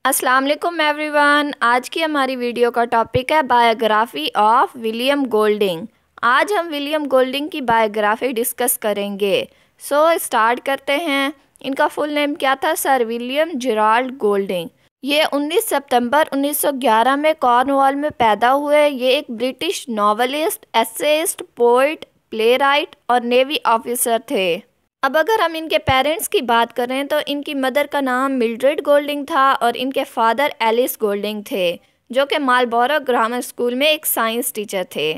अस्सलाम वालेकुम एवरीवन। आज की हमारी वीडियो का टॉपिक है बायोग्राफी ऑफ विलियम गोल्डिंग। आज हम विलियम गोल्डिंग की बायोग्राफी डिस्कस करेंगे। स्टार्ट करते हैं। इनका फुल नेम क्या था? Sir William Gerald Golding. ये 19 सितंबर 1911 में कॉर्नवाल में पैदा हुए। ये एक British novelist, essayist, poet, playwright और नेवी ऑफिसर थे। अब अगर हम इनके पेरेंट्स की बात करें तो इनकी मदर का नाम मिल्ड्रेड गोल्डिंग था और इनके फादर एलिस गोल्डिंग थे, जो कि मार्लबोरो ग्रामर स्कूल में एक साइंस टीचर थे।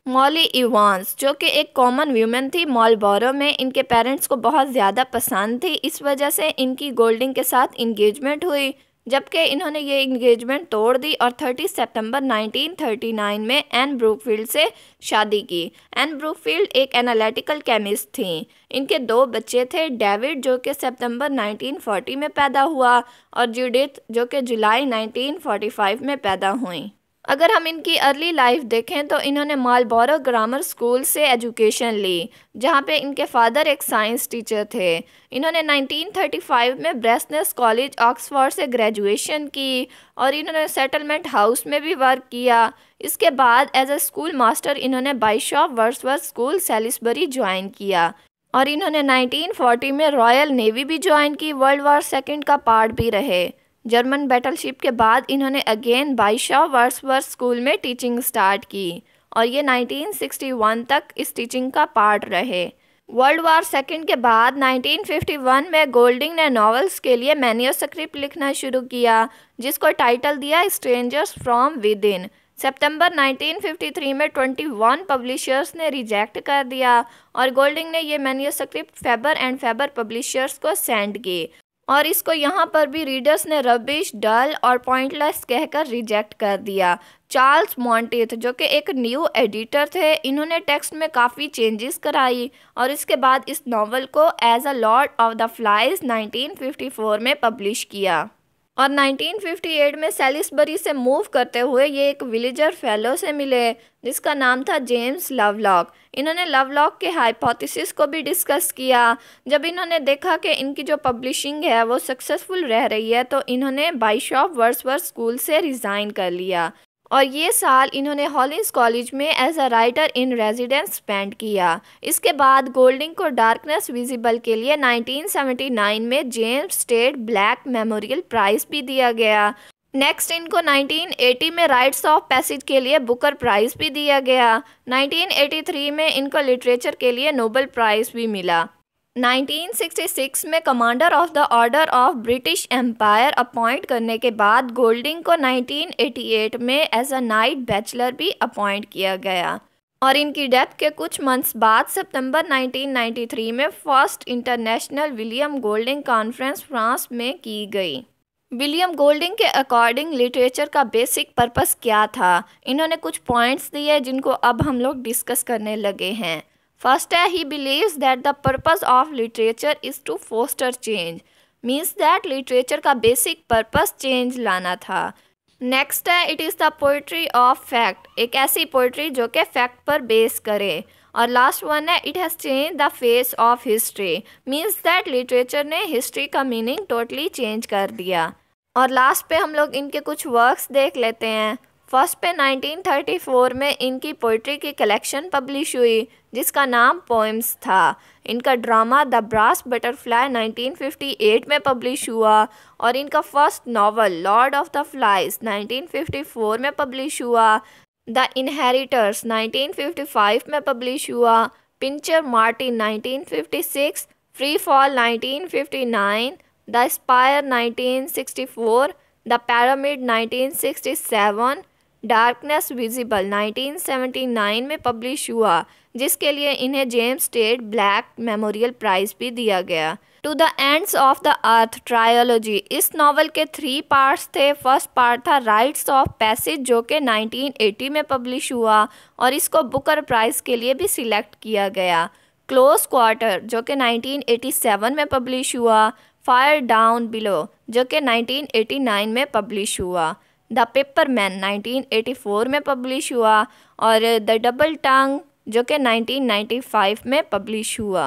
मॉली इवांस, जो कि एक कॉमन व्यूमन थी मार्लबोरो में, इनके पेरेंट्स को बहुत ज़्यादा पसंद थी। इस वजह से इनकी गोल्डिंग के साथ इंगेजमेंट हुई, जबकि इन्होंने ये इंगेजमेंट तोड़ दी और 30 सितंबर 1939 में एन ब्रूकफील्ड से शादी की। एन ब्रूकफील्ड एक एनालिटिकल केमिस्ट थी। इनके दो बच्चे थे, डेविड जो कि सितंबर 1940 में पैदा हुआ और जूडिथ जो कि जुलाई 1945 में पैदा हुई। अगर हम इनकी अर्ली लाइफ देखें तो इन्होंने मार्लबोरो ग्रामर स्कूल से एजुकेशन ली, जहाँ पे इनके फादर एक साइंस टीचर थे। इन्होंने 1935 में ब्रेसनेस कॉलेज ऑक्सफोर्ड से ग्रेजुएशन की और इन्होंने सेटलमेंट हाउस में भी वर्क किया। इसके बाद एज ए स्कूल मास्टर इन्होंने Bishop Wordsworth school Salisbury join किया और इन्होंने 1940 में रॉयल नेवी भी ज्वाइन की। वर्ल्ड वॉर सेकेंड का पार्ट भी रहे। जर्मन बैटलशिप के बाद इन्होंने अगेन बाइशॉप वर्ड्सवर्थ स्कूल में टीचिंग स्टार्ट की और ये 1961 तक इस टीचिंग का पार्ट रहे। वर्ल्ड वॉर सेकेंड के बाद 1951 में गोल्डिंग ने नॉवेल्स के लिए मैन्युस्क्रिप्ट लिखना शुरू किया, जिसको टाइटल दिया स्ट्रेंजर्स फ्रॉम विद इन। सितंबर 1953 में 21 पब्लिशर्स ने रिजेक्ट कर दिया और गोल्डिंग ने ये manuscript Faber and Faber publishers को सेंड की और इसको यहाँ पर भी रीडर्स ने रबिश, डल और पॉइंटलेस कहकर रिजेक्ट कर दिया। चार्ल्स मॉन्टेथ जो कि एक न्यू एडिटर थे, इन्होंने टेक्स्ट में काफ़ी चेंजेस कराई और इसके बाद इस नावल को as a Lord of the Flies 1954 में पब्लिश किया और 1958 में सेलिसबरी से मूव करते हुए ये एक विलेजर फेलो से मिले जिसका नाम था जेम्स लवलॉक। इन्होंने लवलॉक के हाइपोथेसिस को भी डिस्कस किया। जब इन्होंने देखा कि इनकी जो पब्लिशिंग है वो सक्सेसफुल रह रही है तो इन्होंने बाइशॉप वर्ड्सवर्थ स्कूल से रिज़ाइन कर लिया और ये साल इन्होंने हॉलिंस कॉलेज में as a writer in residence spend किया। इसके बाद गोल्डिंग को डार्कनेस विजिबल के लिए 1979 में James State Black Memorial Prize भी दिया गया। नेक्स्ट इनको 1980 में राइट्स ऑफ पैसेज के लिए बुकर प्राइज़ भी दिया गया। 1983 में इनको लिटरेचर के लिए नोबेल प्राइज़ भी मिला। 1966 में commander of the order of British Empire appoint करने के बाद गोल्डिंग को 1988 में एज अ नाइट बैचलर भी अपॉइंट किया गया और इनकी डेथ के कुछ मंथ्स बाद सितंबर 1993 में first international William Golding conference France में की गई। विलियम गोल्डिंग के अकॉर्डिंग लिटरेचर का बेसिक पर्पस क्या था? इन्होंने कुछ पॉइंट्स दिए जिनको अब हम लोग डिस्कस करने लगे हैं। फर्स्ट है, he believes that the purpose of literature is to foster change, means that literature का बेसिक पर्पस चेंज लाना था। नेक्स्ट है, it is the poetry of fact, एक ऐसी पोइट्री जो कि फैक्ट पर बेस करे। और लास्ट वन है, it has change the face of history, means that literature ने हिस्ट्री का मीनिंग टोटली चेंज कर दिया। और लास्ट पे हम लोग इनके कुछ वर्क्स देख लेते हैं। फर्स्ट पे 1934 में इनकी पोइट्री की कलेक्शन पब्लिश हुई जिसका नाम पोएम्स था। इनका ड्रामा द ब्रास बटरफ्लाई 1958 में पब्लिश हुआ और इनका first novel Lord of the Flies 1954 में पब्लिश हुआ। द इनहेरिटर्स 1955 में पब्लिश हुआ। Pincher Martin 1956, Free Fall 1959, The Spire 1964, The Pyramid 1967, Darkness Visible 1979 में पब्लिश हुआ, जिसके लिए इन्हें James State Black Memorial Prize भी दिया गया। To the Ends of the Earth trilogy, इस नावल के 3 पार्ट्स थे। फर्स्ट पार्ट था राइट्स ऑफ पैसेज जो कि 1980 में पब्लिश हुआ और इसको बुकर प्राइज़ के लिए भी सिलेक्ट किया गया। क्लोज क्वार्टर जो कि 1987 में पब्लिश हुआ। फायर डाउन बिलो जो कि 1989 में पब्लिश हुआ। द पेपरमैन 1984 में पब्लिश हुआ और द डबल टंग जो कि 1995 में पब्लिश हुआ।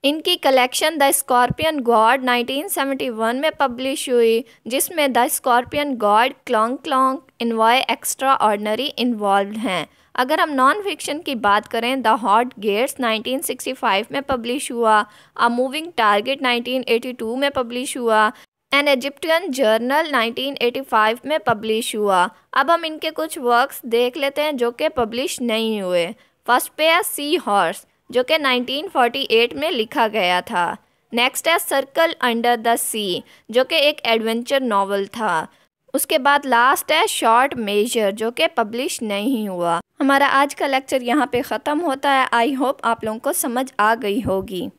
इनकी कलेक्शन द स्कॉर्पियन गॉड 1971 में पब्लिश हुई, जिसमें the scorpion god, clonk clonk, envoy extraordinary involve हैं। अगर हम नॉन फिक्शन की बात करें, द हॉट गेट्स 1965 में पब्लिश हुआ, अ मूविंग टारगेट 1982 में पब्लिश हुआ, एन इजिप्टियन जर्नल 1985 में पब्लिश हुआ। अब हम इनके कुछ वर्क्स देख लेते हैं जो कि पब्लिश नहीं हुए। फर्स्ट पे है सी हॉर्स, जो कि 1948 में लिखा गया था। नेक्स्ट है सर्कल अंडर द सी, जो कि एक एडवेंचर नॉवल था। उसके बाद लास्ट है शॉर्ट मेजर, जो कि पब्लिश नहीं हुआ। हमारा आज का लेक्चर यहाँ पे ख़त्म होता है। आई होप आप लोगों को समझ आ गई होगी।